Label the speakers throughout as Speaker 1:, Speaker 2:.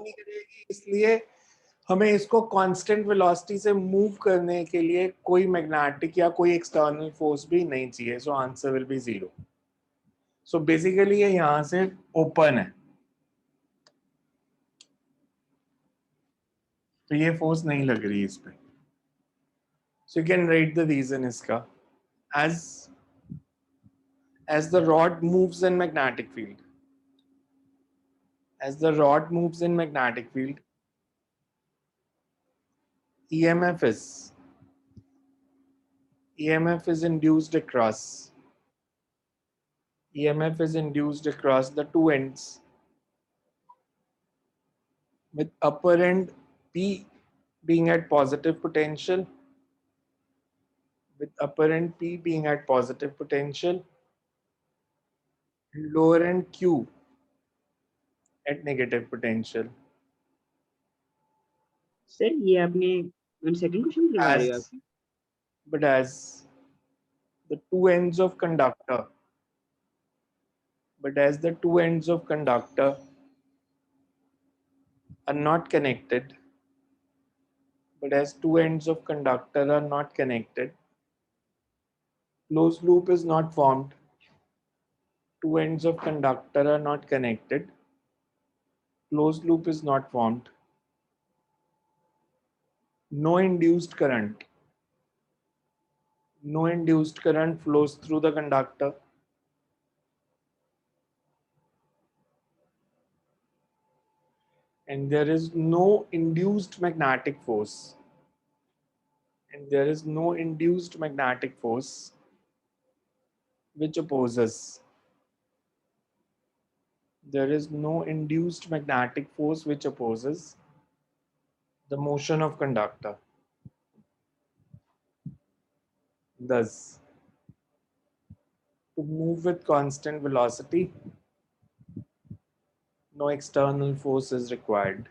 Speaker 1: नहीं करेगी, इसलिए हमें इसको कांस्टेंट वेलोसिटी से मूव करने के लिए कोई मैग्नेटिक या कोई एक्सटर्नल फोर्स भी नहीं चाहिए. So answer will be 0. So basically ये यहां से ओपन है, तो ये फोर्स नहीं लग रही इस पे. So you can write the reason इसका as the rod moves in magnetic field. As the rod moves in magnetic field, EMF is induced across. EMF is induced across the two ends, with upper end P being at positive potential, and lower end Q at negative potential.
Speaker 2: Sir ये आपने second question करवा रहे हो आप?
Speaker 1: But as the two ends of conductor are not connected, closed loop is not formed. Two ends of conductor are not connected, closed loop is not formed. No induced current flows through the conductor. And there is no induced magnetic force. Which opposes. There is no induced magnetic force which opposes the motion of conductor. Thus, to move with constant velocity, no external force is required.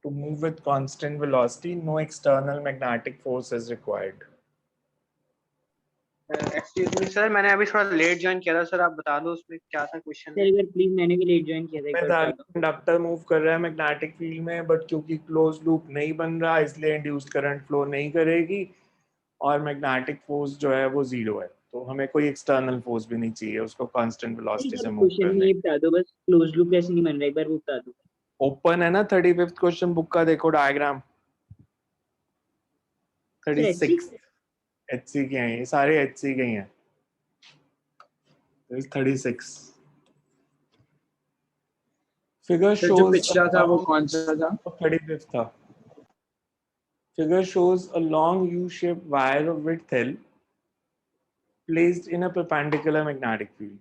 Speaker 1: To move with constant velocity, no external magnetic force is required.
Speaker 3: Excuse me sir, मैंने अभी थोड़ा late join किया था sir, आप बता दो उसमें क्या था क्वेश्चन.
Speaker 2: सर एक बार प्लीज, मैंने भी लेट ज्वाइन किया था, एक बार बता दो.
Speaker 1: कंडक्टर मूव कर रहा है मैग्नेटिक फील्ड में, बट क्योंकि क्लोज लूप नहीं बन रहा इसलिए इंड्यूस्ड करंट फ्लो नहीं करेगी और मैग्नेटिक फोर्स जो है वो 0 है. तो हमें कोई एक्सटर्नल फोर्स भी नहीं चाहिए उसको कांस्टेंट वेलोसिटी से मूव
Speaker 2: क्वेश्चन
Speaker 1: करने.
Speaker 2: ये बता दो बस, क्लोज लूप कैसे नहीं बन रहा, एक बार वो बता दो.
Speaker 1: ओपन है ना 35th क्वेश्चन बुक का, देखो डायग्राम. 36 HC के हैं, ये सारे HC के ही हैं. 36 figure
Speaker 4: जो
Speaker 1: shows
Speaker 4: पिछला था वो कौन सा था?
Speaker 1: 35th था. Figure shows a long U-shaped wire of width L placed in a perpendicular magnetic field.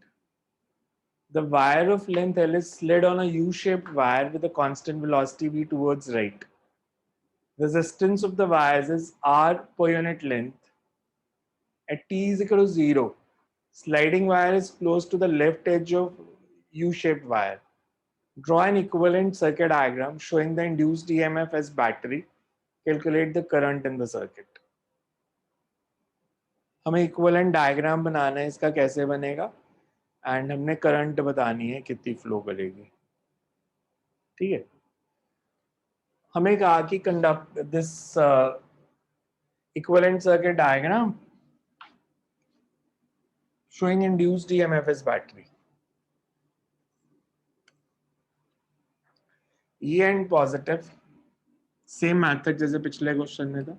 Speaker 1: The wire of length L is slid on a U-shaped wire with a constant velocity v towards right. Resistance of the wires is R per unit length. At t is equal to 0, sliding wire is close to the left edge of U-shaped wire. Draw an equivalent circuit diagram showing the induced EMF as battery. Calculate the current in the circuit. हमें equivalent diagram बनाना है, इसका कैसे बनेगा, and हमने current बतानी है कितनी flow करेगी. ठीक है. हमें कहा कि conduct this equivalent circuit diagram showing induced EMF as battery. E and positive, same method जैसे पिछले क्वेश्चन में था.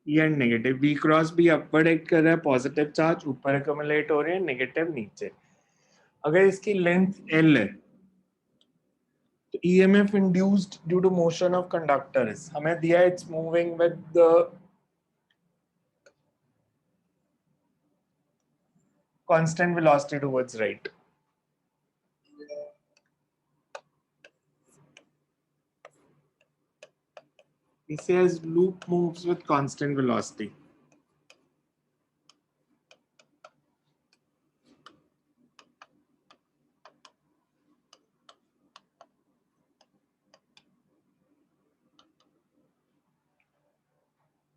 Speaker 1: E and negative, V cross भी अपवर्ड एक्ट कर रहा है, पॉजिटिव चार्ज ऊपर एक्यूमुलेट हो रहे हैं, नेगेटिव नीचे. अगर इसकी लेंथ L है तो EMF induced due to motion of conductor is, हमें दिया it's moving with the constant velocity towards right. It says loop moves with constant velocity.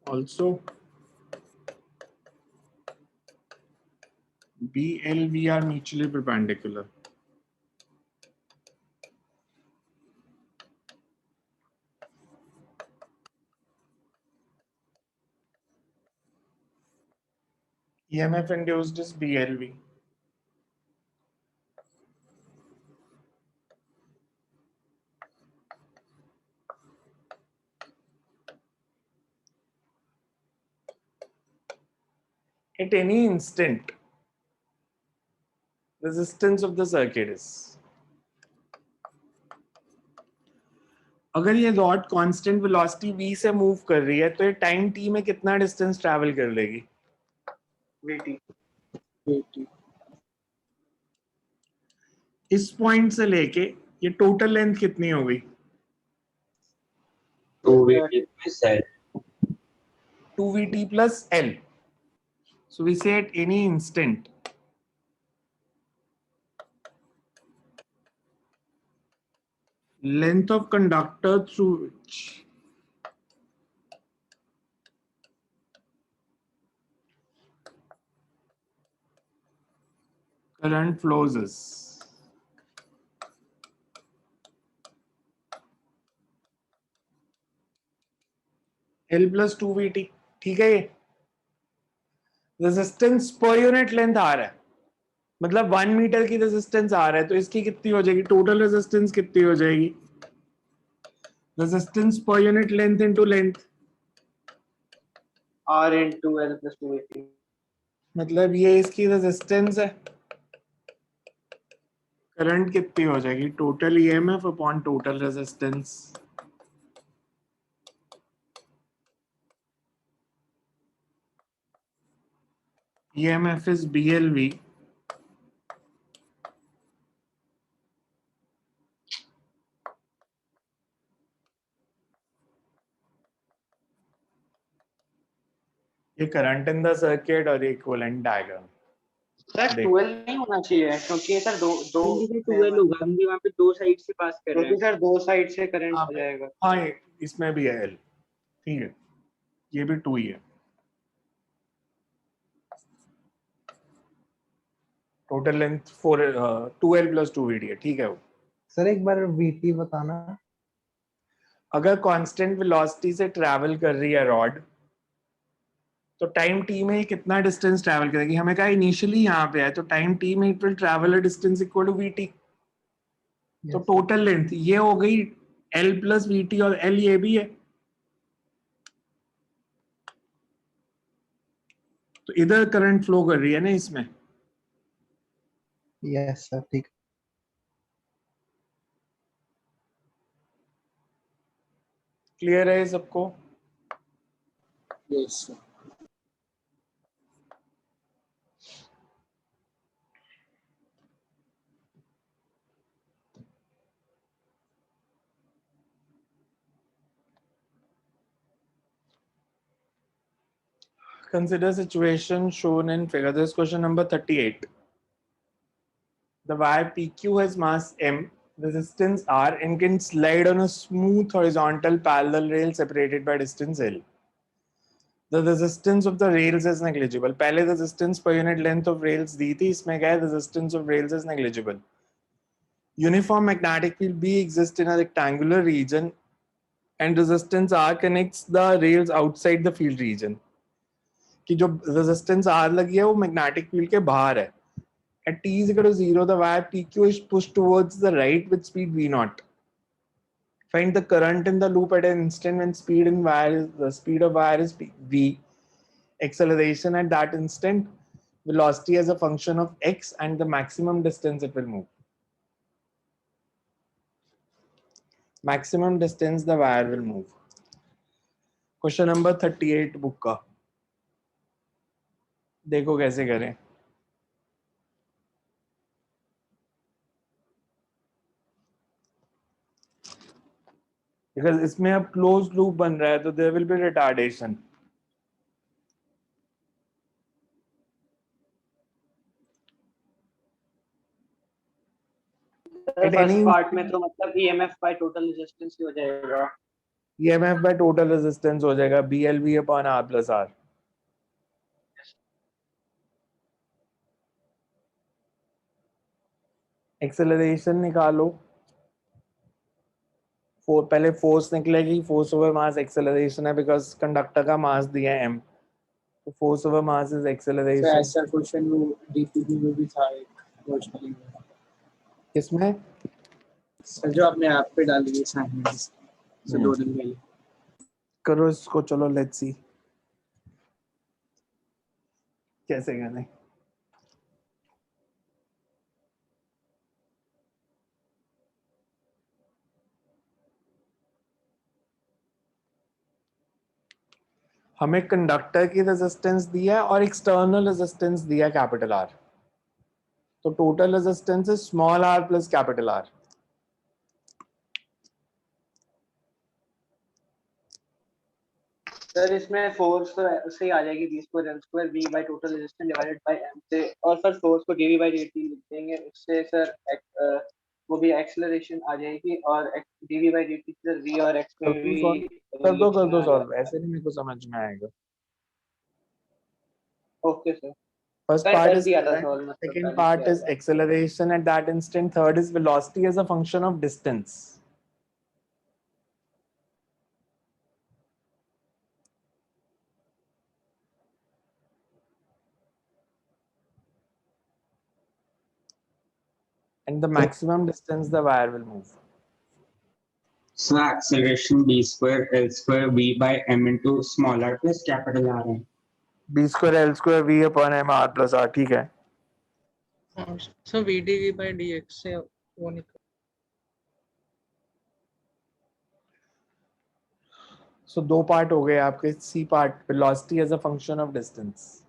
Speaker 1: Also, B, L, V are mutually perpendicular. EMF induced is BLV. At any instant, resistance of the circuit is. अगर ये rod constant velocity v से move कर रही है तो ये time t में कितना डिस्टेंस ट्रैवल कर लेगी?
Speaker 3: VT
Speaker 1: इस पॉइंट से लेके ये टोटल लेंथ कितनी होगी?
Speaker 4: 2VT plus L.
Speaker 1: 2vt plus L. So we say at any instant, length of conductor through which current flows is L plus 2vt. ठीक है, ये रेजिस्टेंस पर यूनिट लेंथ आ रहा है, मतलब 1 मीटर की रेजिस्टेंस आ रहा है, तो इसकी कितनी हो जाएगी? टोटल रेजिस्टेंस कितनी हो जाएगी? Resistance per unit length into length,
Speaker 3: R into L plus 280.
Speaker 1: मतलब ये इसकी रेजिस्टेंस है। करंट कितनी हो जाएगी? Total EMF upon total resistance. EMF is BLV. ये करंट इन द सर्किट और इक्विवेलेंट डायग्राम।
Speaker 3: सर 12 नहीं होना चाहिए क्योंकि सर दो
Speaker 2: 12 होगा क्योंकि वहाँ पे दो साइड से पास कर रहे
Speaker 3: क्योंकि
Speaker 2: हैं।
Speaker 3: सर दो साइड से करंट आ जाएगा।
Speaker 1: हाँ, इसमें भी है L, ठीक है, ये भी 2 ही है। Total length 2L plus 2VT है, ठीक है। वो
Speaker 5: सर एक बार VT बताना।
Speaker 1: अगर कांस्टेंट वेलोसिटी से ट्रैवल कर रही है रॉड, तो टाइम t में कितना डिस्टेंस ट्रैवल करेगी? हमें कहा इनिशियली यहाँ पे है, तो टाइम t में it will travel a distance equal to VT। तो टोटल लेंथ ये हो गई L plus VT, और L ये भी है, तो इधर करंट फ्लो कर रही है ना इसमें।
Speaker 5: यस सर, ठीक।
Speaker 1: क्लियर है सबको?
Speaker 5: Yes sir.
Speaker 1: Consider situation shown in figure. This is question number 38. The wire PQ has mass M, resistance R, and can slide on a smooth horizontal parallel rail separated by distance L. The resistance of the rails is negligible. पहले resistance per unit length of rails दी थी, इसमें क्या है? Resistance of rails is negligible. Uniform magnetic field B exists in a rectangular region, and resistance R connects the rails outside the field region. कि जो resistance R लगी है वो magnetic field के बाहर है। At t is equal to 0, the wire PQ is pushed towards the right with speed V0. Find the current in the loop at an instant when the speed of wire is V. Acceleration at that instant, velocity as a function of x, and the maximum distance it will move. Maximum distance the wire will move. Question number 38 book का देखो कैसे करें। Because इसमें अब closed loop बन रहा है, तो there will be retardation.
Speaker 3: First part में तो मतलब EMF by total resistance ही हो जाएगा।
Speaker 1: EMF by total resistance हो जाएगा BLV upon R plus R. Acceleration निकालो। पहले फोर्स निकलेगी, फोर्स ओवर मास एक्सेलरेशन है, बिकॉज कंडक्टर का मास दिया है m। तो force over mass is
Speaker 4: तो
Speaker 1: acceleration.
Speaker 4: ऐसा क्वेश्चन वो डीपीबी में भी था एक क्वेश्चन
Speaker 1: किसमें?
Speaker 4: सर जो आपने ऐप पे डाली है असाइनमेंट्स से 2 दिन पहले
Speaker 1: करो इसको, चलो लेट्स सी कैसे करना। हमें कंडक्टर की रेजिस्टेंस दिया है और एक्सटर्नल रेजिस्टेंस दिया है कैपिटल आर, तो total resistance is small r plus capital R.
Speaker 3: Sir इसमें फोर्स तो ऐसे ही आ जाएगी v square l square v by total resistance divided by m से, और सर फोर्स को dv बाय dt लिख देंगे, उससे सर वो भी एक्सेलरेशन आ जाएगी, और dv by dt plus v और x में भी
Speaker 1: कर दो
Speaker 3: रिलेशन आ
Speaker 1: सॉल्व,
Speaker 3: जाएगा।
Speaker 1: ऐसे नहीं मेरे को समझ में आएगा।
Speaker 3: Okay sir,
Speaker 1: first
Speaker 3: sir
Speaker 1: part
Speaker 3: कर
Speaker 1: इज
Speaker 3: दिया था
Speaker 1: करंट,
Speaker 3: सॉल्व, मतलब
Speaker 1: सेकंड
Speaker 3: पहले
Speaker 1: पार्ट
Speaker 3: किया
Speaker 1: इज
Speaker 3: था।
Speaker 1: Acceleration at that instant, third is velocity as a function of distance. and the maximum distance the wire will move.
Speaker 6: So acceleration b square l square v by m into small r plus capital R है.
Speaker 1: b square l square v upon m r plus r, ठीक है।
Speaker 7: So VdV by dx से वो निकल।
Speaker 1: सो दो part हो गए आपके। C part, velocity as a function of distance.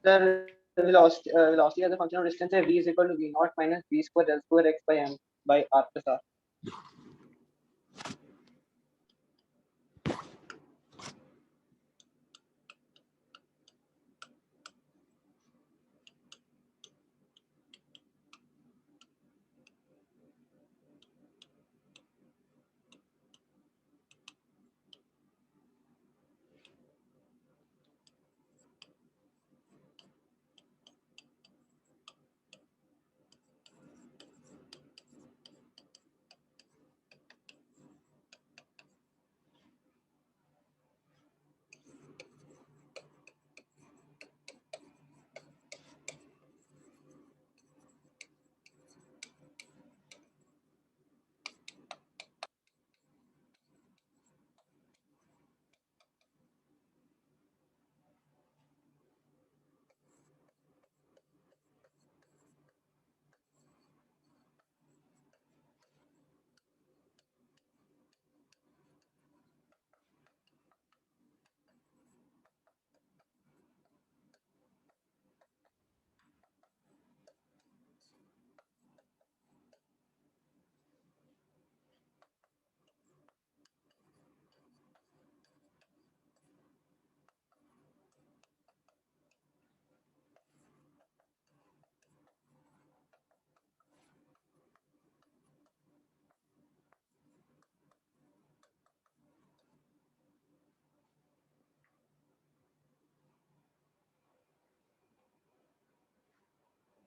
Speaker 3: Sir velocity as a function of distance है v is equal to v naught minus v square l square x by m by r plus r।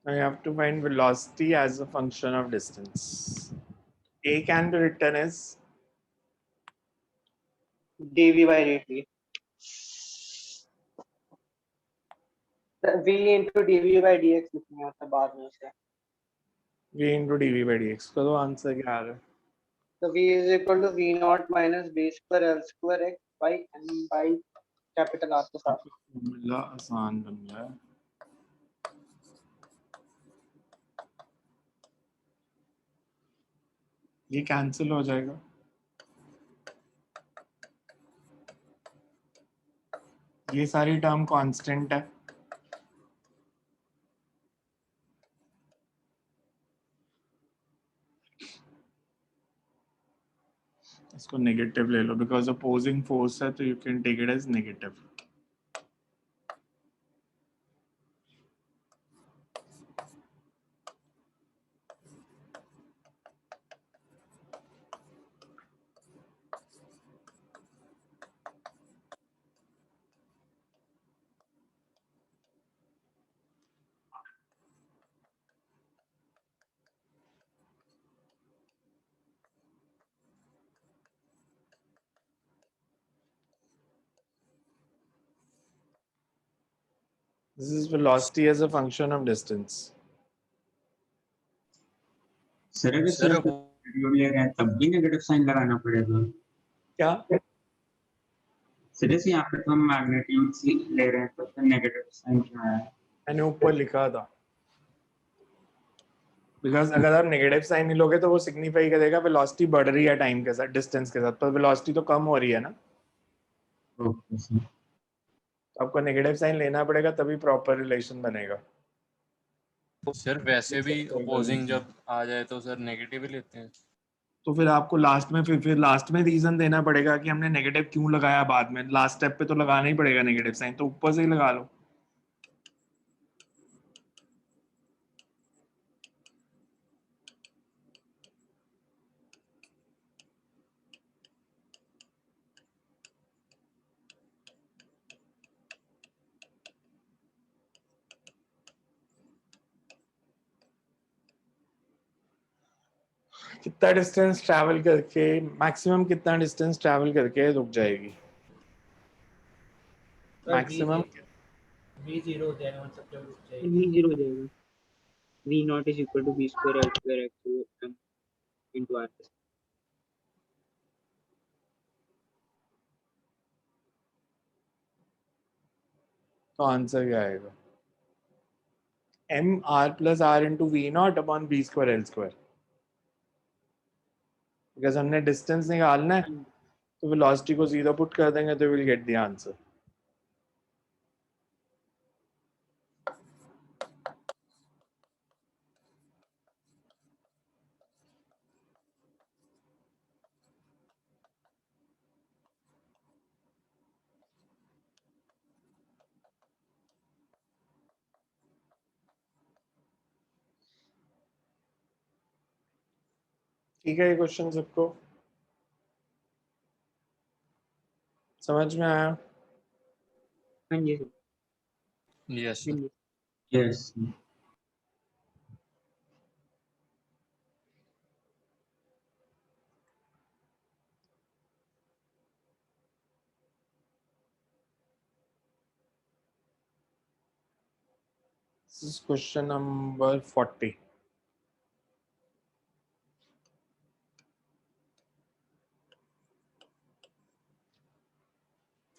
Speaker 1: Now you have to find velocity as a function of distance. A can be written as
Speaker 3: dv by dt, v into dv by dx लिखेंगे मतलब बाद में उसे।
Speaker 1: v into dv by dx। करो answer क्या आ रहा है?
Speaker 3: तो v is equal to v naught minus b square l square x by m by capital R plus r।
Speaker 1: Formula आसान बन गया है। ये कैंसिल हो जाएगा। ये सारी टर्म कांस्टेंट है। इसको नेगेटिव ले लो, बिकॉज अपोजिंग फोर्स है तो you can take it as negative. This is velocity as a function of distance.
Speaker 6: Sir अगर
Speaker 8: सर
Speaker 6: सिर्फ एटीट्यूड ले रहे हैं तब भी नेगेटिव साइन लगाना पड़ेगा।
Speaker 1: क्या?
Speaker 6: सर जैसे यहाँ पे तो हम मैग्नीट्यूड ले रहे हैं तो फिर नेगेटिव साइन क्यों आया?
Speaker 1: मैंने ऊपर लिखा था। बिकॉज अगर आप नेगेटिव साइन नहीं लोगे तो वो सिग्निफाई करेगा वेलोसिटी बढ़ रही है टाइम के साथ, डिस्टेंस के साथ, पर वेलोसिटी तो कम हो रही है ना,
Speaker 6: ओके सर।
Speaker 1: तो आपको नेगेटिव साइन लेना पड़ेगा तभी प्रॉपर रिलेशन बनेगा।
Speaker 8: सर वैसे भी अपोजिंग जब आ जाए तो सर नेगेटिव ही लेते हैं।
Speaker 1: तो फिर आपको लास्ट में फिर लास्ट में रीजन देना पड़ेगा कि हमने नेगेटिव क्यों लगाया बाद में। लास्ट स्टेप पे तो लगाना ही पड़ेगा नेगेटिव साइन, तो ऊपर से ही लगा लो। कितना डिस्टेंस ट्रैवल करके, मैक्सिमम कितना डिस्टेंस ट्रैवल करके रुक जाएगी? मैक्सिमम
Speaker 5: v0 हो जाएगा, मतलब जब रुक जाएगी।
Speaker 2: v0 हो जाएगा। v naught is equal to b square l square x m into r।
Speaker 1: तो आंसर क्या आएगा? M r plus r into v not upon b square l square. Because हमने डिस्टेंस निकालना है तो वेलोसिटी को जीरो पुट कर देंगे तो विल गेट द आंसर। ठीक है, ये क्वेश्चन सबको समझ में आया?
Speaker 2: हाँ जी सर।
Speaker 8: यस
Speaker 2: हाँ
Speaker 8: सर।
Speaker 2: जी।
Speaker 6: Yes.
Speaker 1: This is question number 40.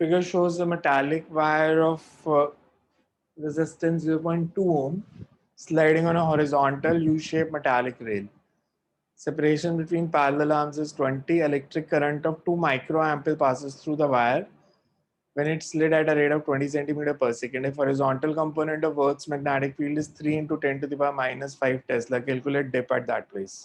Speaker 1: Figure shows a metallic wire of resistance 0.2 ohm sliding on a horizontal U-shaped metallic rail. Separation between parallel arms is 20. Electric current of 2 microampere passes through the wire when it slid at a rate of 20 centimeter per second. If horizontal component of Earth's magnetic field is 3 into 10 to the power minus 5 Tesla, calculate dip at that place.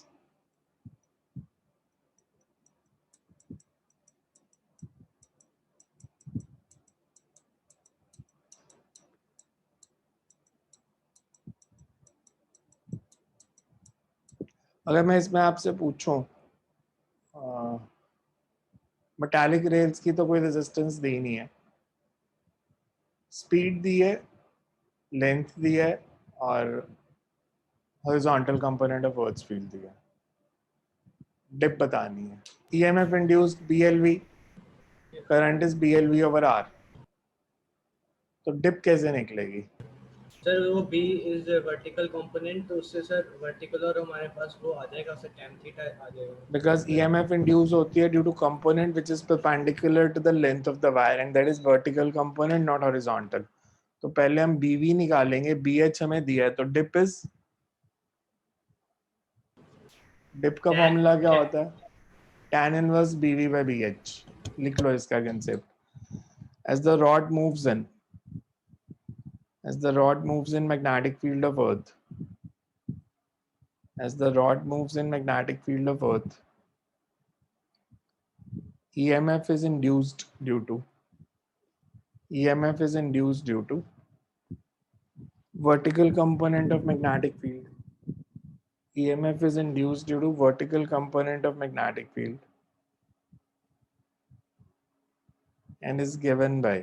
Speaker 1: अगर मैं इसमें आपसे पूछूं metallic rails की तो कोई resistance दी नहीं है, स्पीड दी है, लेंथ दी है और horizontal component of earth field दी है, डिप बतानी है। EMF induced BLV, current is BLV over R, तो डिप कैसे निकलेगी?
Speaker 5: सर वो b इज वर्टिकल कंपोनेंट, तो उससे सर वर्टिकल और हमारे पास वो आ जाएगा, सर tan थीटा आ जाएगा।
Speaker 1: बिकॉज ईएमएफ इंड्यूस होती है due to component which is perpendicular to the length of the wire and that is vertical component not horizontal. तो पहले हम बीवी निकालेंगे, बीएच हमें दिया है, तो डिप इज, डिप का फॉर्मूला क्या होता है? tan inverse bv by bh। लिख लो इसका concept. as the rod moves in, as the rod moves in magnetic field of earth, as the rod moves in magnetic field of earth, emf is induced due to, emf is induced due to vertical component of magnetic field, emf is induced due to vertical component of magnetic field and is given by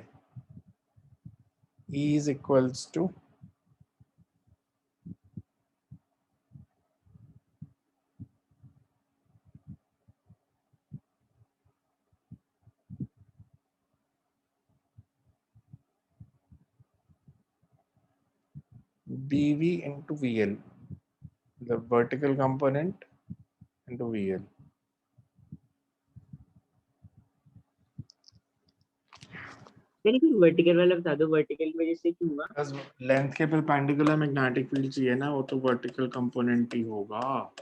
Speaker 1: E is equals to BV into VL, the vertical component into VL.
Speaker 2: यानी फिर vertical वाला बता दो, vertical की वजह से क्यों हुआ?
Speaker 1: बस लेंथ के परपेंडिकुलर मैग्नेटिक फील्ड चाहिए ना, वो तो वर्टिकल कंपोनेंट ही होगा.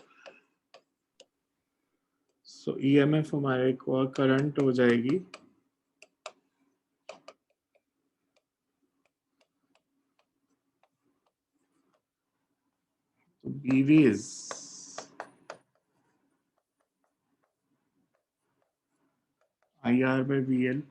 Speaker 1: सो EMF हमारे को करंट हो जाएगी तो BV is IR by VL.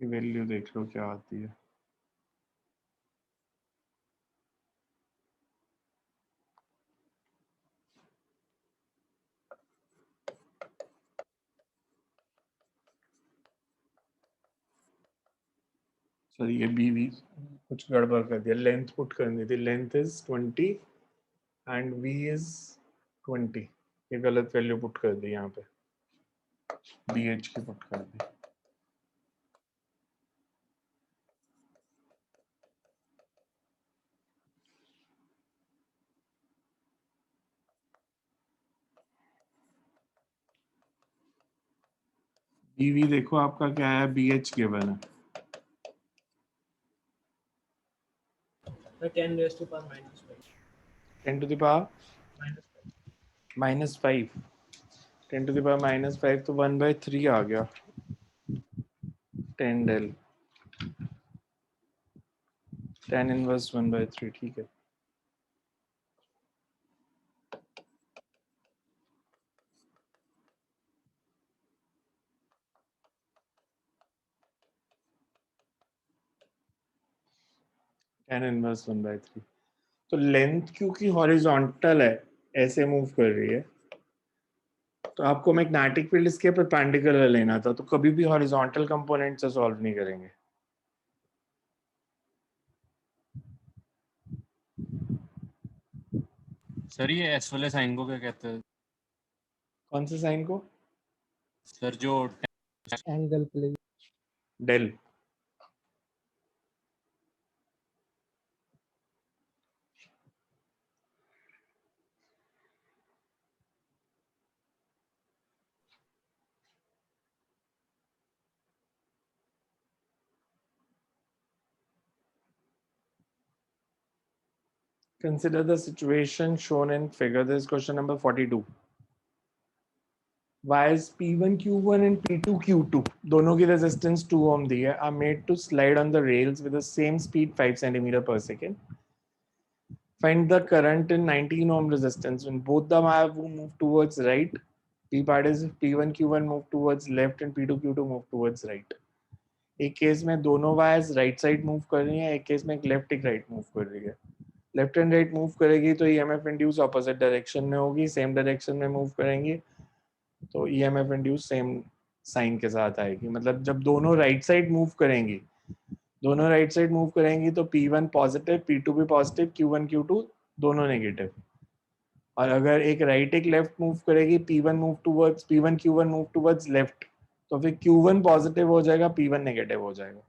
Speaker 1: Value देख लो क्या आती है. सर ये BV कुछ गड़बड़ कर दिया, लेंथ पुट करनी थी. Length is 20 and V is 20. ये गलत वैल्यू पुट कर दी यहाँ पे, BH की पुट कर दी. BV देखो आपका क्या है, BH गिवन है.
Speaker 5: 10 raised to power -5.
Speaker 1: 10 to the power -5. 10 to the power -5 तो 1/3 आ गया. 10 del 10 इनवर्स 1/3. ठीक है. tan inverse 1/3. तो लेंथ क्योंकि हॉरिजॉन्टल है, ऐसे मूव कर रही है, तो आपको मैग्नेटिक फील्ड इसके परपेंडिकुलर लेना था, तो कभी भी हॉरिजॉन्टल कंपोनेंट से सॉल्व नहीं करेंगे.
Speaker 8: सर ये एस वाले साइन को क्या कहते हैं?
Speaker 1: कौन से साइन को?
Speaker 8: सर जो
Speaker 7: angle play.
Speaker 1: Del. Consider the situation shown in figure. This is question number 42. Wires P1 Q1 and P2 Q2 दोनों की resistance 2 ohm दी है, are made to slide on the rails with the same speed 5 centimeter per second. Find the current in 19 ohm resistance when both the wires move towards right. P part is P1 Q1 move towards left and P2 Q2 move towards right. एक case में दोनों wires right side move कर रही हैं, एक case में एक left एक राइट मूव कर रही है. लेफ्ट एंड राइट मूव करेगी तो EMF इंड्यूस ऑपोजिट डायरेक्शन में होगी. सेम डायरेक्शन में मूव करेंगी तो EMF इंड्यूस सेम साइन के साथ आएगी. मतलब जब दोनों राइट साइड मूव करेंगी, दोनों राइट साइड मूव करेंगी तो P1 पॉजिटिव, P2 भी पॉजिटिव, Q1 Q2 दोनों नेगेटिव. और अगर एक राइट एक लेफ्ट मूव करेगी, P1 Q1 move towards left, तो फिर Q1 पॉजिटिव हो जाएगा, P1 नेगेटिव हो जाएगा.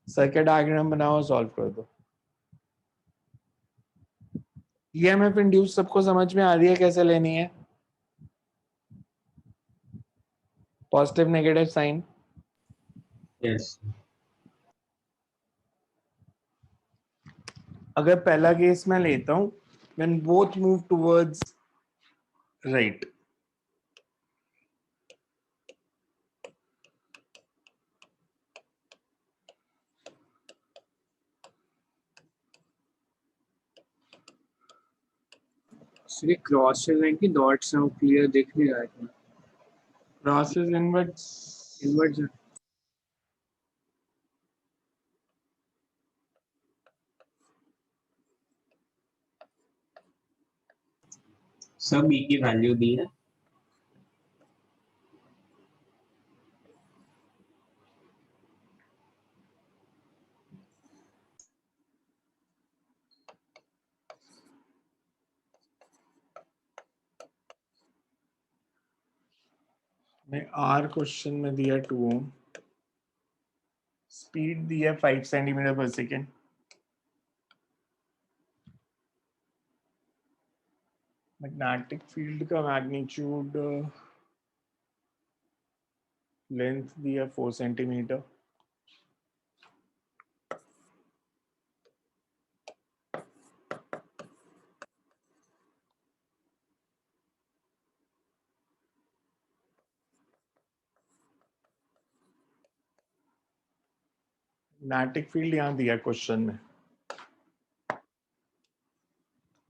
Speaker 1: सर्किट डायग्राम बनाओ, सॉल्व कर दो. EMF इंड्यूस सबको समझ में आ रही है कैसे लेनी है? Positive negative sign.
Speaker 6: Yes.
Speaker 1: अगर पहला केस मैं लेता हूं, when both move towards right,
Speaker 4: Shri cross line की डॉट्स हैं, वो क्लियर दिख नहीं रहा है.
Speaker 1: crosses inwards.
Speaker 4: इनवर्ट
Speaker 6: सब B की वैल्यू दी है.
Speaker 1: में आर क्वेश्चन में दिया 2 ओम, स्पीड दिया 5 सेंटीमीटर पर सेकेंड, मैग्नेटिक फील्ड का मैग्नीट्यूड लेंथ दिया 4 सेंटीमीटर, मैग्नेटिक फील्ड यहाँ दिया क्वेश्चन में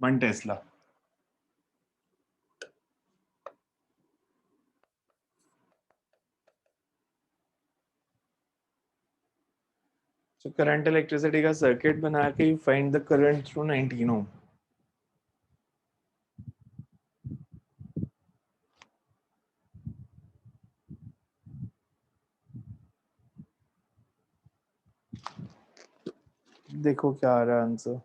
Speaker 1: 1 टेस्ला। So current electricity का सर्किट बना के find the current through 19 ohm. देखो क्या आ रहा है आंसर।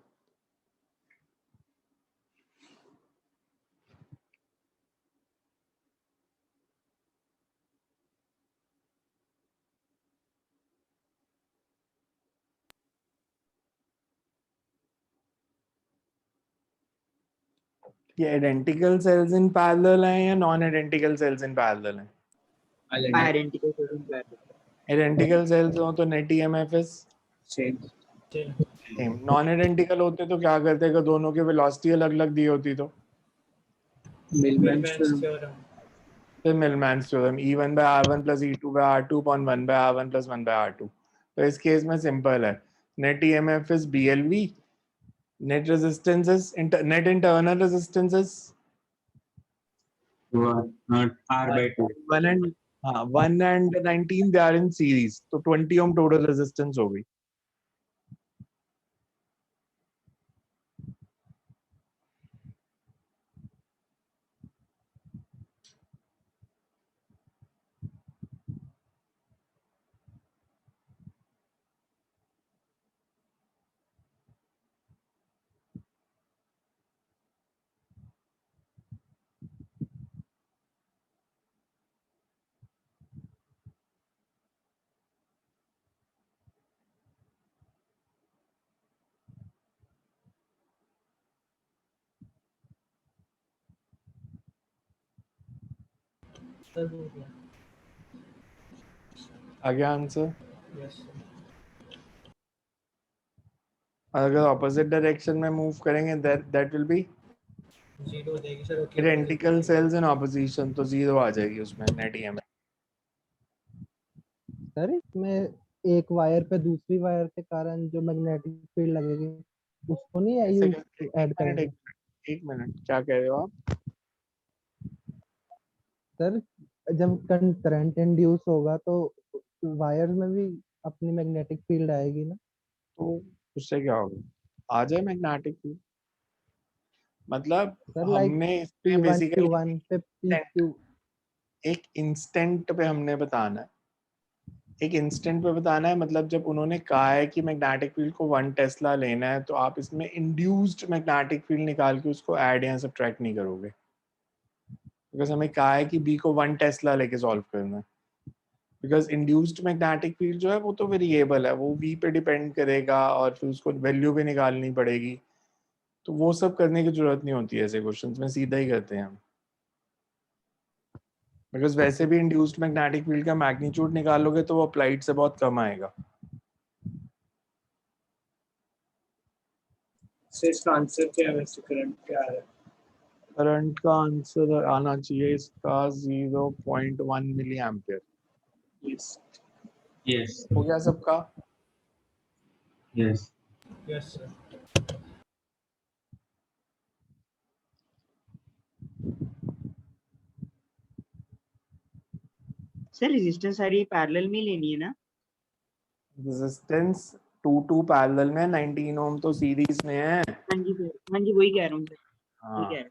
Speaker 1: ये आइडेंटिकल सेल्स इन पैरेलल हैं या non identical cells in parallel हैं?
Speaker 2: Identical parallel.
Speaker 1: आइडेंटिकल सेल्स हो तो net EMF is
Speaker 4: same.
Speaker 1: Same. Non identical होते तो क्या करते अगर दोनों की वेलोसिटी अलग-अलग दी होती तो?
Speaker 4: Milman
Speaker 5: Millman's theorem.
Speaker 1: फिर मिलमैन्स theorem E1 by R1 plus E2 by R2 upon 1 by R1 plus 1 by R2। तो इस केस में सिंपल है, net EMF is BLV, net resistance is net internal resistance is
Speaker 6: R by 2.
Speaker 1: 1 and 1 and 19 they are in series, तो 20 ohm total resistance हो गई।
Speaker 5: Sir, हो गया।
Speaker 1: आ गया आंसर।
Speaker 5: Yes, sir.
Speaker 1: अगर ऑपोजिट डायरेक्शन में मूव करेंगे दैट विल बी
Speaker 5: Zero हो जाएगी sir. Okay,
Speaker 1: identical cells in opposition, तो जीरो आ जाएगी उसमें नेट ईएमएफ।
Speaker 9: सर इसमें एक वायर पे दूसरी वायर के कारण जो मैग्नेटिक फील्ड लगेगी उसको नहीं ऐड करेंगे?
Speaker 1: एक मिनट, क्या कह रहे हो आप?
Speaker 9: सर जब करंट इंड्यूस होगा तो वायर में भी अपनी मैग्नेटिक फील्ड आएगी ना?
Speaker 1: तो उससे क्या होगा? आ जाए मैग्नेटिक फील्ड, मतलब
Speaker 9: सर लाइक
Speaker 1: हमने इसमें
Speaker 9: P1
Speaker 1: बेसिकली
Speaker 9: Q1 पे PQ।
Speaker 1: एक इंस्टेंट पे हमने बताना है, एक इंस्टेंट पे बताना है, मतलब जब उन्होंने कहा है कि मैग्नेटिक फील्ड को 1 टेस्ला लेना है तो आप इसमें इंड्यूस्ड मैग्नेटिक फील्ड निकाल के उसको ऐड या सब्ट्रैक्ट नहीं करोगे, बिकॉज हमें कहा है कि बी को 1 टेस्ला लेके सॉल्व करना है। बिकॉज इंड्यूस्ड मैग्नेटिक फील्ड जो है वो तो वेरिएबल है, वो वी पे डिपेंड करेगा और फिर उसको वैल्यू भी निकालनी पड़ेगी, तो वो सब करने की जरूरत नहीं होती है ऐसे क्वेश्चंस में, सीधा ही करते हैं हम। बिकॉज वैसे भी इंड्यूस्ड मैग्नेटिक फील्ड का मैग्नीट्यूड निकालोगे तो वो अप्लाइड से बहुत कम आएगा।
Speaker 4: सर इसका आंसर क्या है वैसे, करंट क्या आ रहा है?
Speaker 1: करंट का आंसर आना चाहिए इसका 0.1 मिली एम्पियर।
Speaker 4: यस।
Speaker 6: Yes.
Speaker 1: हो गया सबका?
Speaker 6: Yes.
Speaker 5: Yes, sir.
Speaker 2: Sir resistance सारी पैरेलल में ही लेनी है ना?
Speaker 1: रेजिस्टेंस 2 पैरेलल में, 19 ओम तो सीरीज में है।
Speaker 2: हाँ जी सर, हाँ जी वही कह रहा हूँ सर, वही
Speaker 1: हाँ
Speaker 2: कह रहा हूँ।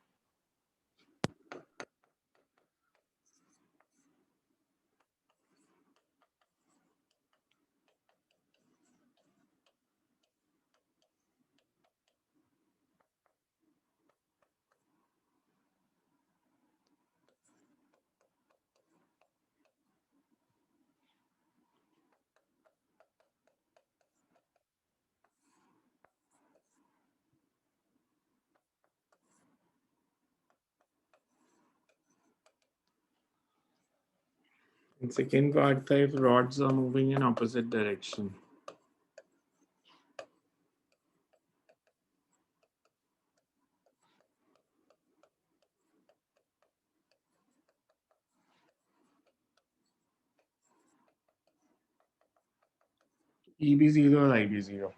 Speaker 1: And second part था if rods are moving in opposite direction. EB 0 और IB 0.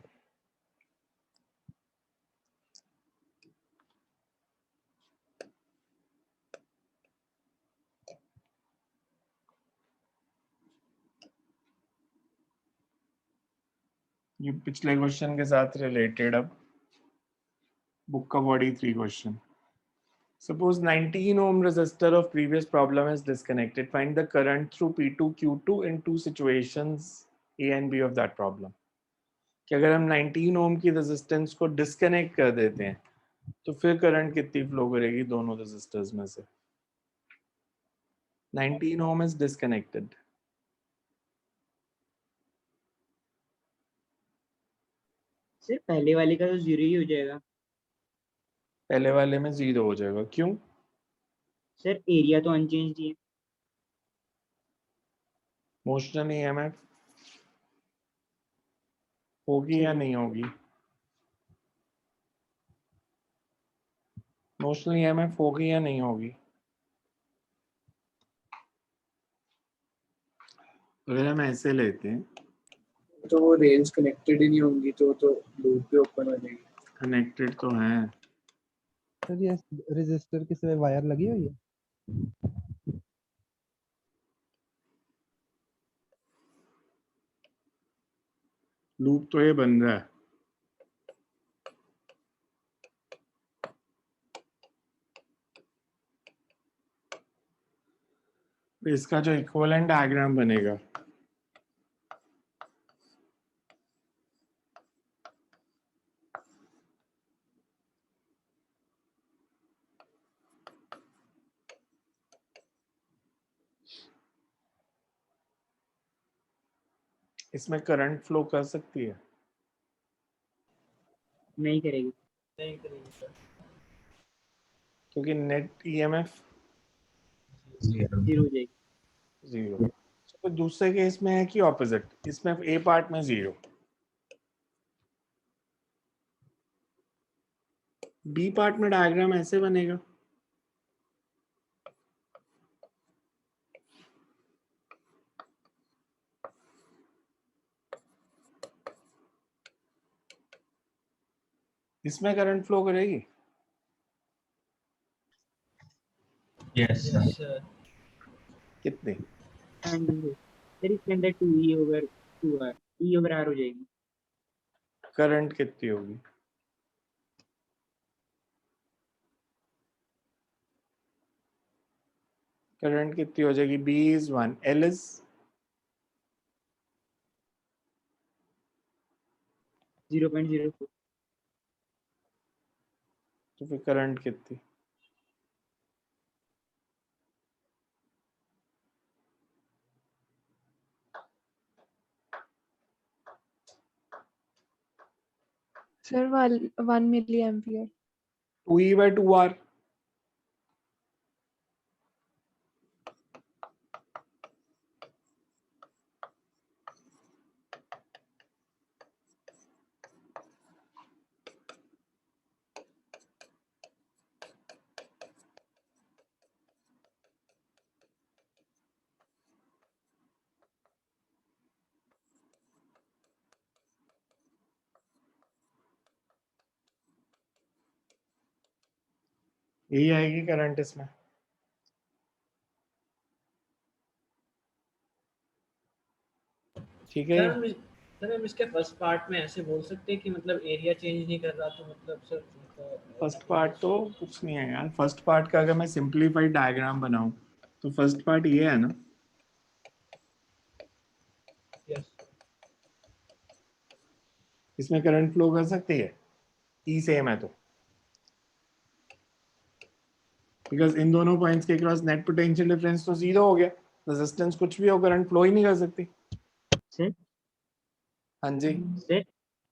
Speaker 1: ये पिछले क्वेश्चन के साथ रिलेटेड अब बुक का body 3 question. Suppose 19 ohm resistor of previous problem is disconnected. Find the current through P2 Q2 in two situations A and B of that problem. कि अगर हम 19 ohm की रेजिस्टेंस को डिस्कनेक्ट कर देते हैं तो फिर करंट कितनी फ्लो करेगी दोनों रेजिस्टर्स में से. 19 ohm is disconnected.
Speaker 2: सर पहले वाले का तो 0 ही हो जाएगा.
Speaker 1: पहले वाले में 0 हो जाएगा. क्यों?
Speaker 2: सर एरिया तो अनचेंज ही है.
Speaker 1: मोशनल ईएमएफ होगी या नहीं होगी? मोशनल ईएमएफ होगी या नहीं होगी? अगर हम ऐसे लेते हैं
Speaker 4: तो वो रेंज कनेक्टेड ही नहीं होंगी तो लूप पे ओपन हो जाएगी.
Speaker 1: कनेक्टेड तो हैं.
Speaker 9: सर ये रेजिस्टर किस में वायर लगी हुई है?
Speaker 1: लूप तो ये बन रहा है. इसका जो इक्विवेलेंट डायग्राम बनेगा इसमें करंट फ्लो कर सकती है?
Speaker 2: नहीं करेगी.
Speaker 5: नहीं करेगी सर.
Speaker 1: क्योंकि नेट ईएमएफ
Speaker 2: 0 हो जाएगी.
Speaker 1: 0. तो दूसरे केस में है कि ऑपोजिट. इसमें ए पार्ट में 0, बी पार्ट में डायग्राम ऐसे बनेगा. इसमें करंट फ्लो करेगी.
Speaker 6: Yes, sir.
Speaker 5: Yes, sir.
Speaker 1: कितने?
Speaker 2: एंड सर इसके अंदर 2E over 2R E over R हो जाएगी.
Speaker 1: करंट कितनी होगी? करंट कितनी हो जाएगी? B is 1, L is
Speaker 2: 0.04.
Speaker 1: तो फिर करंट कितनी?
Speaker 10: Sir, 1 milliampere.
Speaker 1: 2E by 2R. यही आएगी करंट इसमें. ठीक है.
Speaker 5: सर हम इसके फर्स्ट पार्ट में ऐसे बोल सकते हैं कि मतलब एरिया चेंज नहीं कर रहा तो मतलब सर
Speaker 1: फर्स्ट पार्ट तो कुछ नहीं है यार. फर्स्ट पार्ट का अगर मैं सिंपलीफाइड डायग्राम बनाऊं तो फर्स्ट पार्ट ये है ना.
Speaker 5: यस.
Speaker 1: इसमें करंट फ्लो कर सकती है. ई सेम है तो, बिकॉज इन दोनों पॉइंट्स के क्रॉस नेट पोटेंशियल डिफरेंस तो 0 हो गया. रेजिस्टेंस कुछ भी हो, करंट फ्लो ही नहीं कर सकती.
Speaker 2: सर
Speaker 1: हाँ जी.
Speaker 2: सर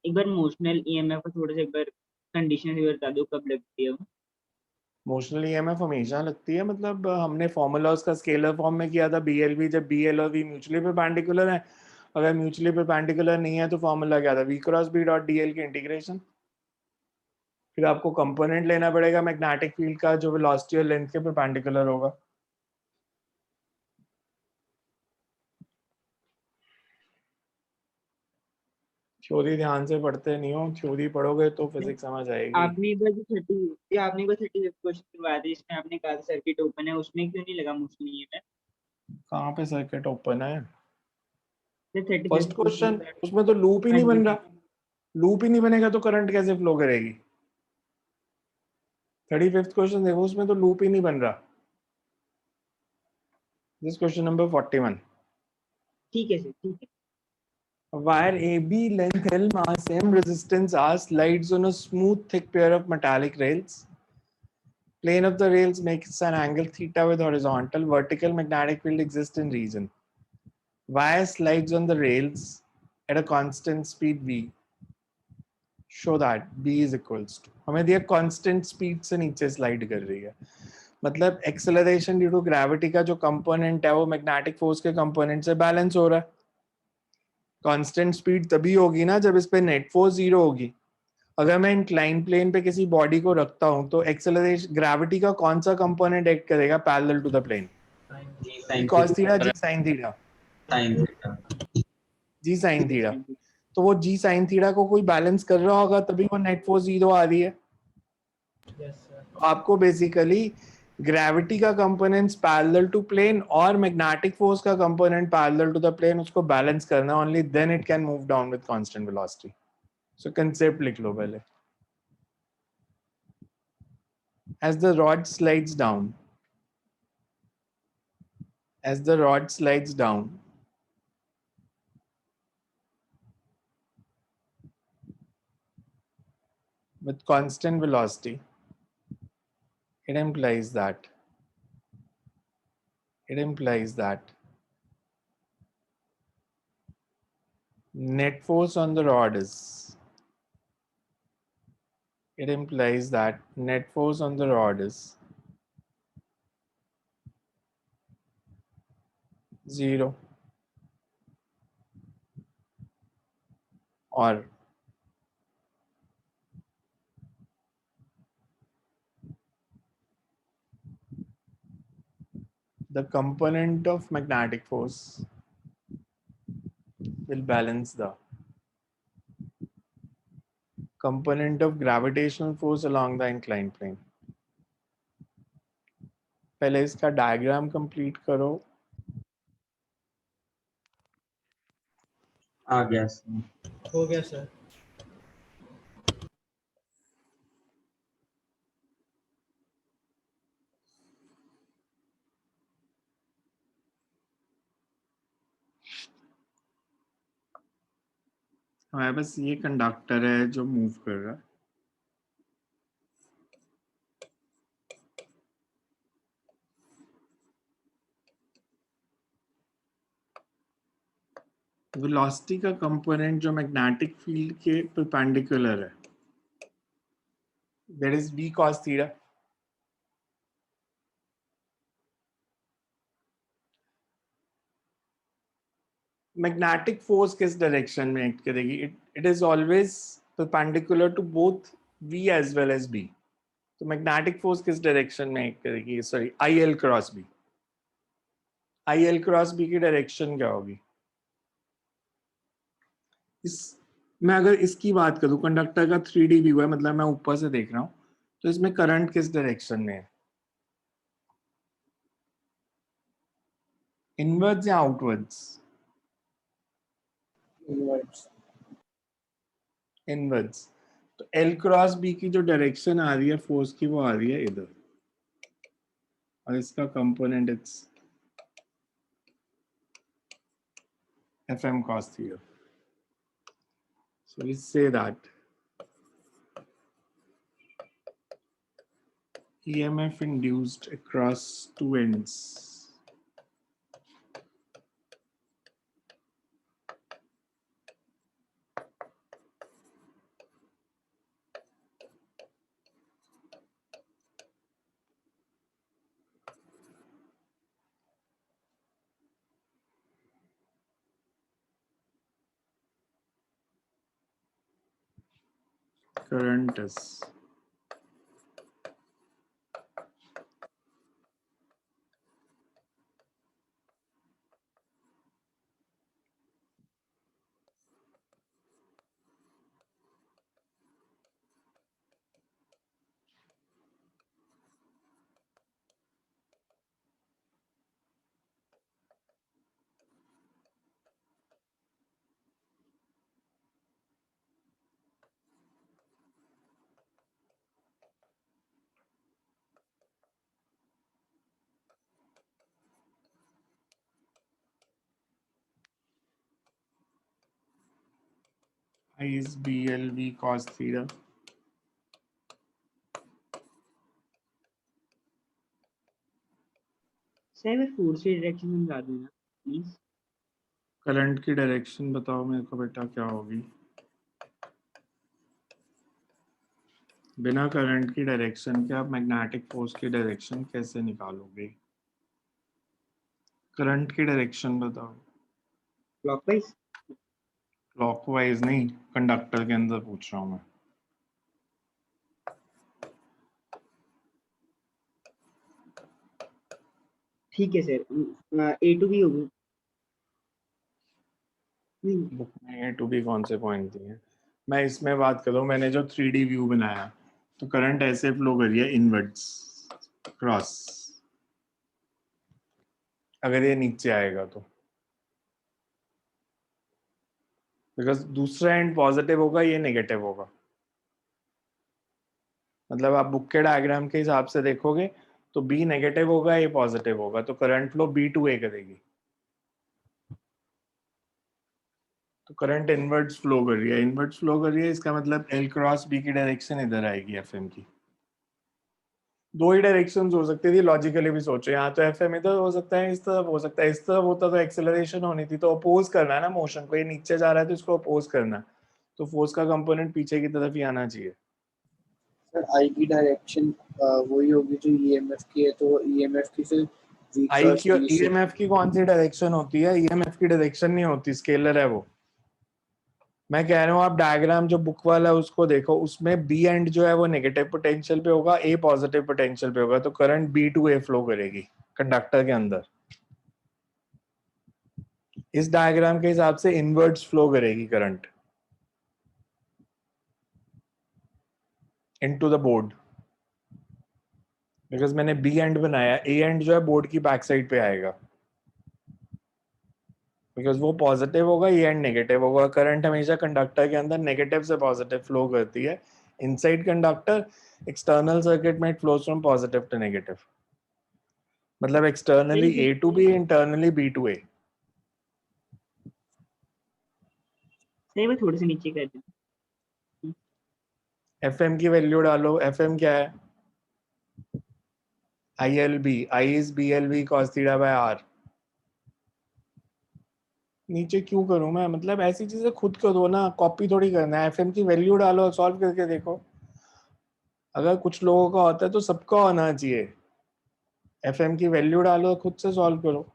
Speaker 2: एक बार मोशनल ईएमएफ को थोड़ा सा एक बार कंडीशन भी बता दो कब लगती है वो.
Speaker 1: मोशनल ईएमएफ हमेशा लगती है, मतलब हमने फॉर्मूलाज का स्केलर फॉर्म में किया था बीएलवी, जब बीएल और वी म्यूचुअली परपेंडिकुलर है, अगर म्यूचुअली परपेंडिकुलर नहीं है तो फॉर्मूला क्या था, v cross B dot dl की इंटीग्रेशन। फिर आपको कंपोनेंट लेना पड़ेगा मैग्नेटिक फील्ड का जो वेलोसिटी और लेंथ के परपेंडिकुलर होगा। थ्योरी ध्यान से पढ़ते नहीं हो, थ्योरी पढ़ोगे तो फिजिक्स समझ आएगी।
Speaker 2: आपने एक बार जो 30 या आपने एक बार 30 क्वेश्चन करवाया था इसमें आपने कहा सर्किट ओपन है, उसमें क्यों नहीं लगा मोस्टली ये में?
Speaker 1: कहाँ पे सर्किट ओपन है?
Speaker 2: फिर 35
Speaker 1: फर्स्ट क्वेश्चन, उसमें तो लूप ही
Speaker 2: हाँ
Speaker 1: नहीं
Speaker 2: जी।
Speaker 1: बन रहा। लूप ही नहीं बनेगा तो करंट कैसे फ्लो करेगी? 35th क्वेश्चन देखो, उसमें तो लूप ही नहीं बन रहा। This question number 41।
Speaker 2: ठीक है सर, ठीक है।
Speaker 1: A wire AB, length L, mass M, resistance R, slides on a smooth, thick pair of metallic rails. Plane of the rails makes an angle theta with horizontal. Vertical magnetic field exists in region. Wire slides on the rails at a constant speed v. Show that b is equals to, हमें दिया constant speed से नीचे slide कर रही है, मतलब acceleration due to gravity का जो component है वो magnetic force के component से balance हो रहा है। कांस्टेंट स्पीड तभी होगी ना जब इस पे नेट फोर्स जीरो होगी। अगर मैं इंक्लाइन प्लेन पे किसी बॉडी को रखता हूं तो एक्सेलरेशन, ग्रेविटी का कौन सा कंपोनेंट एक्ट करेगा parallel to the plane? G cos theta, g sin theta, g sin theta. तो वो जी sin थीटा को कोई बैलेंस कर रहा होगा तभी वो नेट फोर्स जीरो आ रही है। आपको बेसिकली ग्रेविटी का कंपोनेंट्स पैरेलल टू प्लेन और मैग्नेटिक फोर्स का component parallel to the plane, उसको बैलेंस करना, only then it can move down with constant velocity. So concept लिख लो पहले। As the rod slides down, as the rod slides down, with constant velocity, it implies that net force on the rod is, it implies that net force on the rod is 0 or the component of magnetic force will balance the component of gravitational force along the inclined plane. पहले इसका diagram complete करो।
Speaker 6: आ गया sir.
Speaker 5: हो गया sir.
Speaker 1: हमारे पास ये conductor है जो मूव कर रहा है, वेलोसिटी का कंपोनेंट जो मैग्नेटिक फील्ड के परपेंडिकुलर है, that is v cos theta. Magnetic force किस डायरेक्शन में एक्ट करेगी? It is always perpendicular to both v as well as b। तो मैग्नेटिक फोर्स किस डायरेक्शन में एक्ट करेगी? Sorry, I L cross B. I L cross B की direction क्या होगी? इस मैं अगर इसकी बात करूं, कंडक्टर का 3D व्यू है, मतलब मैं ऊपर से देख रहा हूं, तो इसमें करंट किस डायरेक्शन में है? इनवर्ड्स या आउटवर्ड्स? इनवर्ड्स। तो एल क्रॉस बी की जो डायरेक्शन आ रही है फोर्स की, वो आ रही है इधर, और इसका component it's FM cos theta. So we say that EMF induced across two ends current is I is BLV cos theta.
Speaker 2: Sir मैं फोर्स की डायरेक्शन समझा दूँ ना प्लीज।
Speaker 1: करंट की डायरेक्शन बताओ मेरे को बेटा क्या होगी? बिना करंट की डायरेक्शन के आप मैग्नेटिक फोर्स की डायरेक्शन कैसे निकालोगे? करंट की डायरेक्शन बताओ।
Speaker 2: क्लॉकवाइज।
Speaker 1: क्लॉकवाइज नहीं, कंडक्टर के अंदर पूछ रहा हूँ मैं।
Speaker 2: ठीक है सर, ए टू बी होगी।
Speaker 1: बुक में ए टू बी कौन से पॉइंट दिए? मैं इसमें बात करूँ, मैंने जो 3D व्यू बनाया तो करंट ऐसे फ्लो कर रही है इनवर्ड्स क्रॉस, अगर ये नीचे आएगा तो, बिकॉज दूसरा एंड पॉजिटिव होगा, ये नेगेटिव होगा। मतलब आप बुक के डायग्राम के हिसाब से देखोगे तो बी नेगेटिव होगा, ये पॉजिटिव होगा, तो करंट फ्लो बी टू ए करेगी। तो करंट इनवर्ड्स फ्लो कर रही है, इनवर्ड्स फ्लो कर रही है, इसका मतलब एल क्रॉस बी की डायरेक्शन इधर आएगी एफएम की। दो ही डायरेक्शंस हो सकती थी, लॉजिकली भी सोचो, यहाँ तो एफएम इधर हो सकता है, इस तरफ हो सकता है, इस तरफ होता तो एक्सेलरेशन होनी थी, तो अपोज करना है ना मोशन को, ये नीचे जा रहा है तो इसको अपोज करना है, तो फोर्स का कंपोनेंट पीछे की तरफ ही आना चाहिए।
Speaker 4: सर आई की डायरेक्शन वही होगी जो ईएमएफ की है, तो ईएमएफ की फिर v
Speaker 1: आई
Speaker 4: क्रॉस
Speaker 1: की और
Speaker 4: b से।
Speaker 1: ईएमएफ की कौन सी डायरेक्शन होती है? ईएमएफ की डायरेक्शन नहीं होती, स्केलर है वो। मैं कह रहा हूँ आप डायग्राम जो बुक वाला है उसको देखो, उसमें बी एंड जो है वो नेगेटिव पोटेंशियल पे होगा, ए पॉजिटिव पोटेंशियल पे होगा, तो current B to A flow करेगी कंडक्टर के अंदर। इस डायग्राम के हिसाब से इनवर्ड्स फ्लो करेगी current into the board, because मैंने बी एंड बनाया, ए एंड जो है बोर्ड की बैक साइड पे आएगा, बिकॉज वो पॉजिटिव होगा, ये एंड नेगेटिव होगा। करंट हमेशा कंडक्टर के अंदर नेगेटिव से पॉजिटिव फ्लो करती है इनसाइड कंडक्टर। एक्सटर्नल सर्किट में it flows from positive to negative, मतलब externally A to B, internally B to A.
Speaker 2: Sir मैं थोड़े से नीचे कर दूँ।
Speaker 1: एफएम की वैल्यू डालो, एफएम क्या है? I L B, I is B L B cos theta by R. नीचे क्यों करूं मैं? मतलब ऐसी चीजें खुद करो ना, कॉपी थोड़ी करना है। एफएम की वैल्यू डालो, सॉल्व करके देखो। अगर कुछ लोगों का होता है तो सबका होना चाहिए। एफएम की वैल्यू डालो, खुद से सॉल्व करो।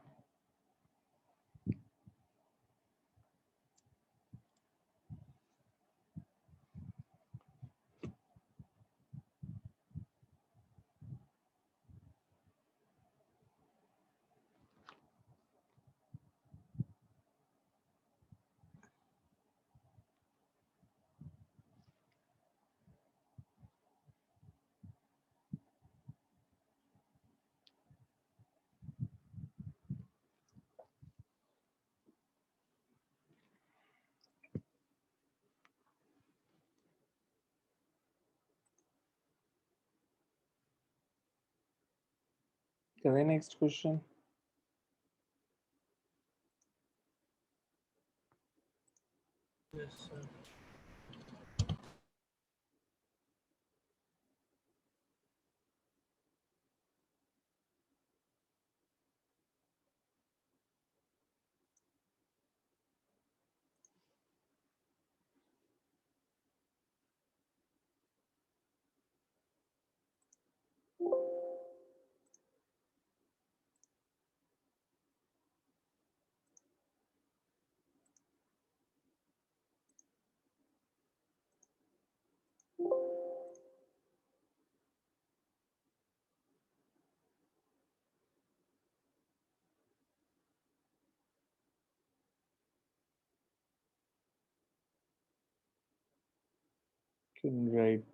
Speaker 1: करें next question.
Speaker 5: Yes, sir.
Speaker 1: can write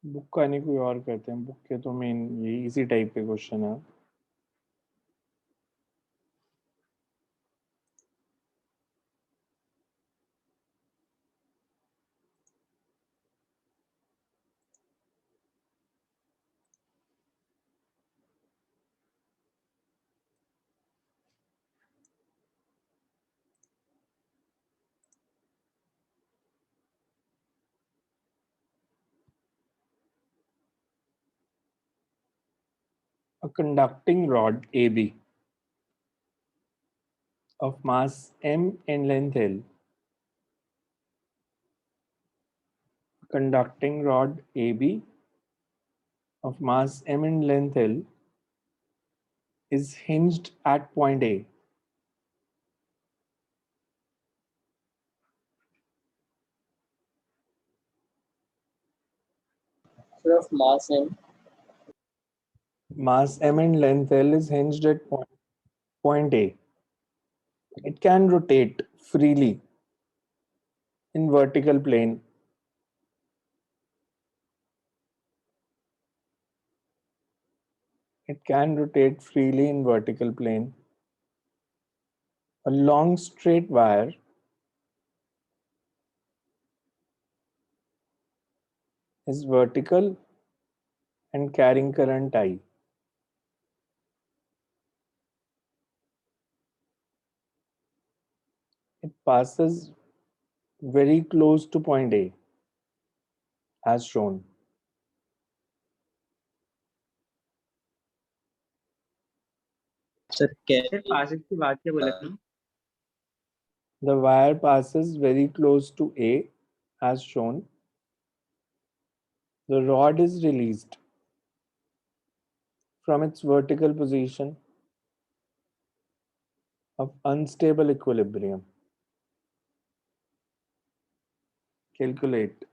Speaker 1: book का नहीं, कोई और कहते हैं। बुक के तो मेन ये इसी टाइप के क्वेश्चन है। A conducting rod AB of mass m and length L. A conducting rod AB of mass m and length L is hinged at point A.
Speaker 4: Sir, of mass m.
Speaker 1: Mass m and length L is hinged at point A. It can rotate freely in vertical plane. It can rotate freely in vertical plane. A long straight wire is vertical and carrying current I. It passes very close to point A, as shown.
Speaker 2: Sir कैसे passes की बात क्या बोले थे?
Speaker 1: The wire passes very close to A, as shown. The rod is released from its vertical position of unstable equilibrium. Calculate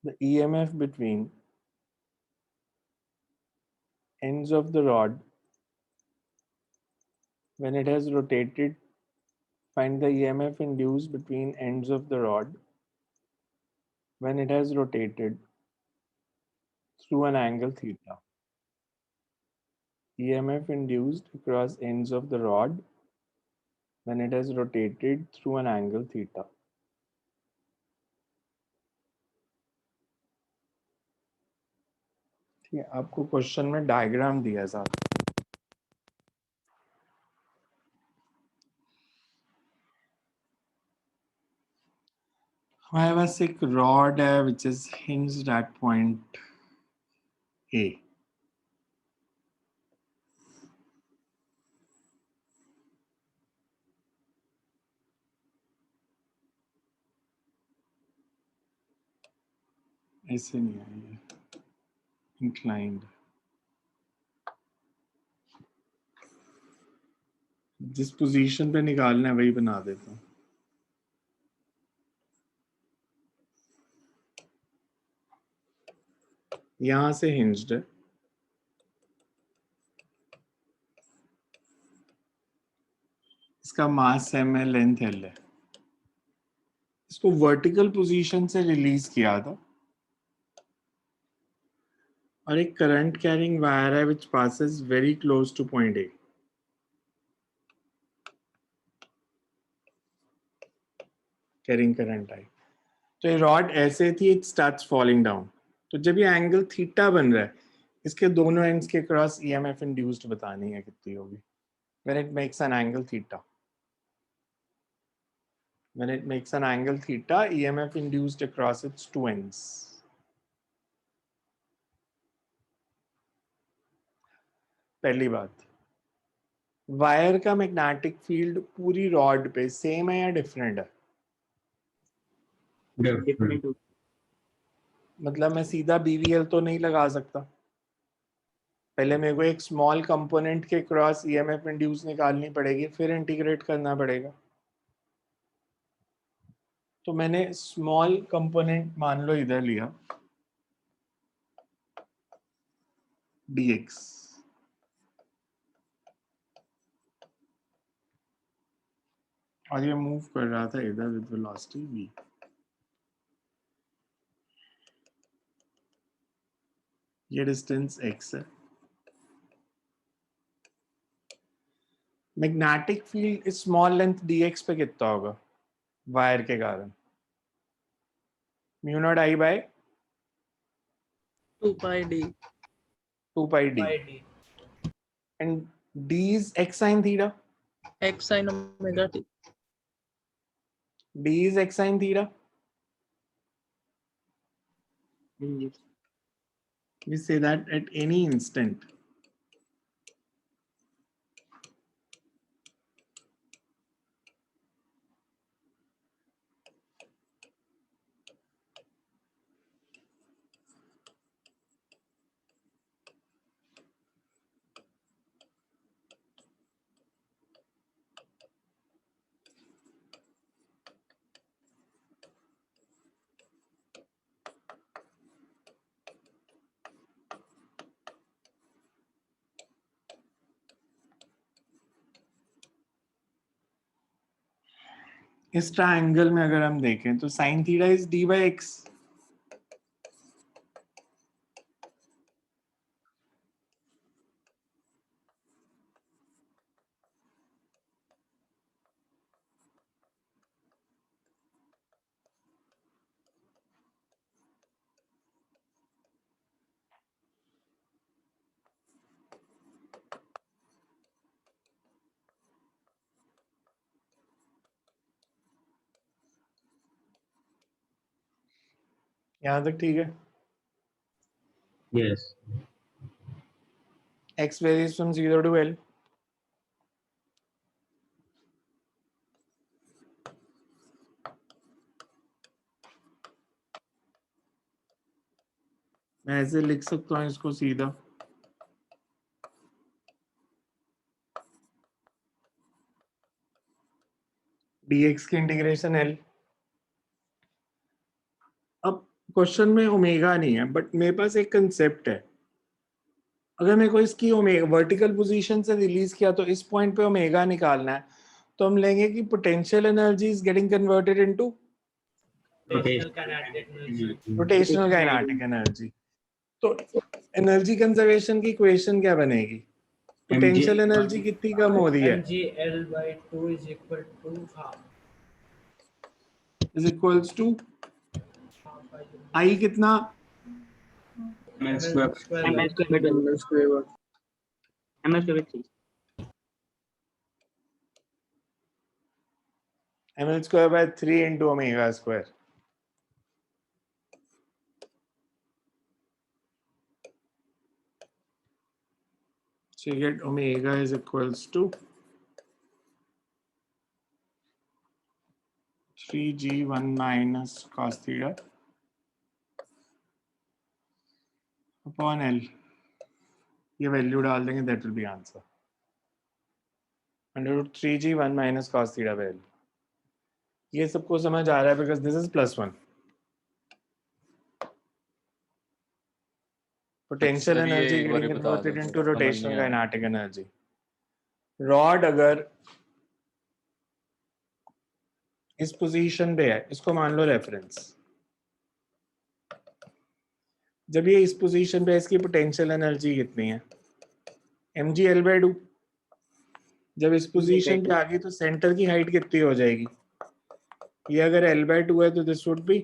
Speaker 1: the EMF between ends of the rod when it has rotated. Find the EMF induced between ends of the rod when it has rotated through an angle theta. EMF induced across ends of the rod when it has rotated through an angle theta. ठीक है, आपको question में diagram दिया है साथ। हमारे पास एक rod है which is hinged at point A. ऐसे नहीं है ये, inclined. जिस पोजीशन पे निकालना है वही बना देता हूँ। यहां से हिंज्ड है, इसका मास m है, लेंथ l है। इसको वर्टिकल पोजीशन से रिलीज किया था और एक करंट कैरिंग वायर है which passes very close to point A. Carrying current I. तो ये रॉड ऐसे थी, इट स्टार्ट्स फॉलिंग डाउन। तो जब ये एंगल थीटा बन रहा है, इसके दोनों एंड्स के क्रॉस ईएमएफ इंड्यूस्ड बतानी है कितनी होगी when it makes an angle theta. When it makes an angle theta, EMF induced across its two ends. पहली बात, वायर का मैग्नेटिक फील्ड पूरी रॉड पे सेम है या डिफरेंट है?
Speaker 6: Different.
Speaker 1: मतलब मैं सीधा BVL तो नहीं लगा सकता, पहले मेरे को एक स्मॉल कंपोनेंट के क्रॉस EMF इंड्यूस निकालनी पड़ेगी, फिर इंटीग्रेट करना पड़ेगा। तो मैंने स्मॉल कंपोनेंट मान लो इधर लिया dx, और ये मूव कर रहा था इधर विद वेलोसिटी v। ये डिस्टेंस x है। मैग्नेटिक फील्ड इस स्मॉल लेंथ dx पे कितना होगा वायर के कारण? Mu naught I by
Speaker 7: 2 pi d
Speaker 1: 2 pi d,
Speaker 5: by d.
Speaker 1: and d is x sin theta,
Speaker 7: x sin omega t.
Speaker 1: d is x sin theta.
Speaker 2: Yes.
Speaker 1: We say that at any instant इस triangle में अगर हम देखें तो sin theta is d by x, यहाँ तक ठीक है?
Speaker 6: Yes.
Speaker 1: X varies from 0 to L. मैं ऐसे लिख सकता हूँ इसको सीधा, dx की इंटीग्रेशन L। अब क्वेश्चन में ओमेगा नहीं है, बट मेरे पास एक कंसेप्ट है। अगर मेरे को इसकी ओमेगा वर्टिकल पोजीशन से रिलीज किया तो इस पॉइंट पे ओमेगा निकालना है, तो हम लेंगे कि potential energy is getting converted into
Speaker 5: Rotational kinetic energy.
Speaker 1: Rotational kinetic energy. तो एनर्जी कंजर्वेशन की इक्वेशन क्या बनेगी? पोटेंशियल एनर्जी कितनी कम हो रही है?
Speaker 5: mgl by 2 is equal to half.
Speaker 1: Is equals to
Speaker 5: Half
Speaker 1: I कितना?
Speaker 6: ml square
Speaker 5: square
Speaker 2: ml square by 2
Speaker 4: ml square by
Speaker 2: ml square by 3.
Speaker 1: ml square by 3 into omega square. So you get omega is equals to 3g1 minus cos theta upon L. ये value डाल देंगे, that will be answer. Under root 3g1 minus cos theta by L. ये सबको समझ आ रहा है because this is +1. Potential
Speaker 8: sir, ये
Speaker 1: energy
Speaker 8: एक बार
Speaker 1: getting
Speaker 8: ही बता
Speaker 1: converted
Speaker 8: दो,
Speaker 1: into
Speaker 8: समझ
Speaker 1: rotational
Speaker 8: नहीं आया।
Speaker 1: kinetic energy. रॉड अगर इस पोजीशन पे है, इसको मान लो रेफरेंस, जब ये इस पोजीशन पे है, इसकी पोटेंशियल एनर्जी कितनी है? mgl/2। जब इस पोजीशन पे आ गई तो सेंटर की हाइट कितनी हो जाएगी? ये अगर l/2 है तो this would be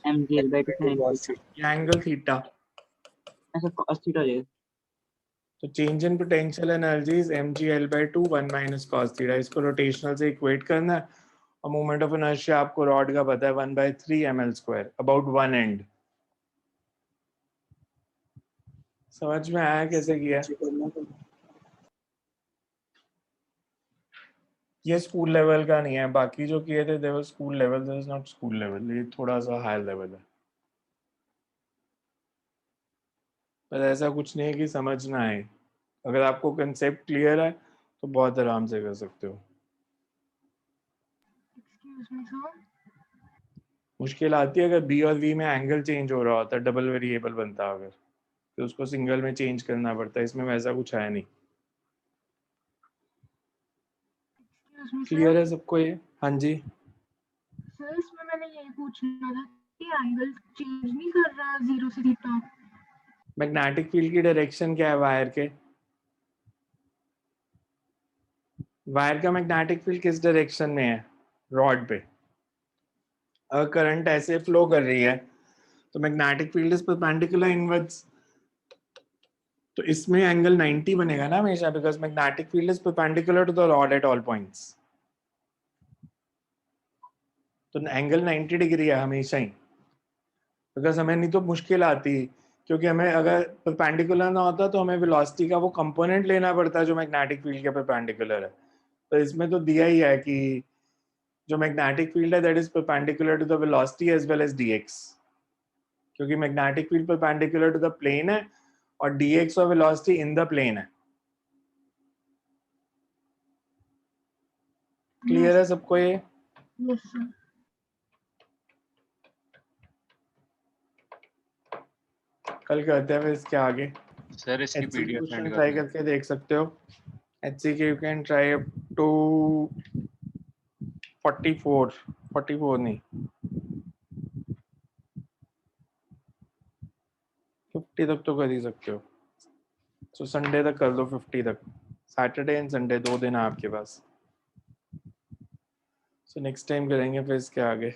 Speaker 2: mgl by 2 sin theta.
Speaker 1: Angle theta.
Speaker 2: ऐसा cos theta हो जाएगा.
Speaker 1: तो change in potential energy is mgl/2 1 minus cos theta. इसको रोटेशनल से इक्वेट करना है, और मोमेंट ऑफ इनर्शिया आपको रॉड का पता है 1/3 ml² अबाउट वन एंड। समझ में आया कैसे किया? ये स्कूल लेवल का नहीं है, बाकी जो किए थे they were school level, this is not school level, ये थोड़ा सा हायर लेवल है। पर ऐसा कुछ नहीं है कि समझना है। अगर आपको कंसेप्ट क्लियर है तो बहुत आराम से कर सकते हो। मुश्किल आती है अगर बी और वी में एंगल चेंज हो रहा होता है, डबल वेरिएबल बनता है अगर, तो उसको सिंगल में चेंज करना पड़ता है। इसमें वैसा कुछ है नहीं। क्लियर है सबको ये? हाँ जी।
Speaker 10: सर इसमें मैंने यही पूछना था कि एंगल चेंज नहीं कर रहा 0 से थीटा।
Speaker 1: मैग्नेटिक फील्ड की डायरेक्शन क्या है वायर के? वायर का मैग्नेटिक फील्ड किस डायरेक्शन में है? रॉड पे। अगर करंट ऐसे फ्लो कर रही है तो magnetic field is perpendicular inwards, तो इसमें एंगल 90 बनेगा ना हमेशा, because magnetic field is perpendicular to the rod at all points. तो एंगल 90 डिग्री है हमेशा ही, बिकॉज हमें नहीं तो मुश्किल आती, क्योंकि हमें अगर परपेंडिकुलर ना होता तो हमें वेलोसिटी का वो कंपोनेंट लेना पड़ता है जो मैग्नेटिक फील्ड के परपेंडिकुलर है। तो इसमें तो दिया ही है कि जो मैग्नेटिक फील्ड है that is perpendicular to the velocity as well as dx, क्योंकि magnetic field perpendicular to the plane है और dx और वेलोसिटी इन द प्लेन है। क्लियर है सबको ये?
Speaker 10: Yes sir.
Speaker 1: कल करते हैं फिर इसके आगे।
Speaker 8: सर इसकी
Speaker 1: HCQ
Speaker 8: PDF
Speaker 1: question
Speaker 8: send
Speaker 1: try
Speaker 8: कर
Speaker 1: करके देख सकते हो। HCQ you can try up to 44 नहीं 50 तक तो कर ही सकते हो। सो संडे तक कर दो 50 तक। सैटरडे एंड संडे 2 दिन है आपके पास। सो नेक्स्ट टाइम करेंगे फिर इसके आगे।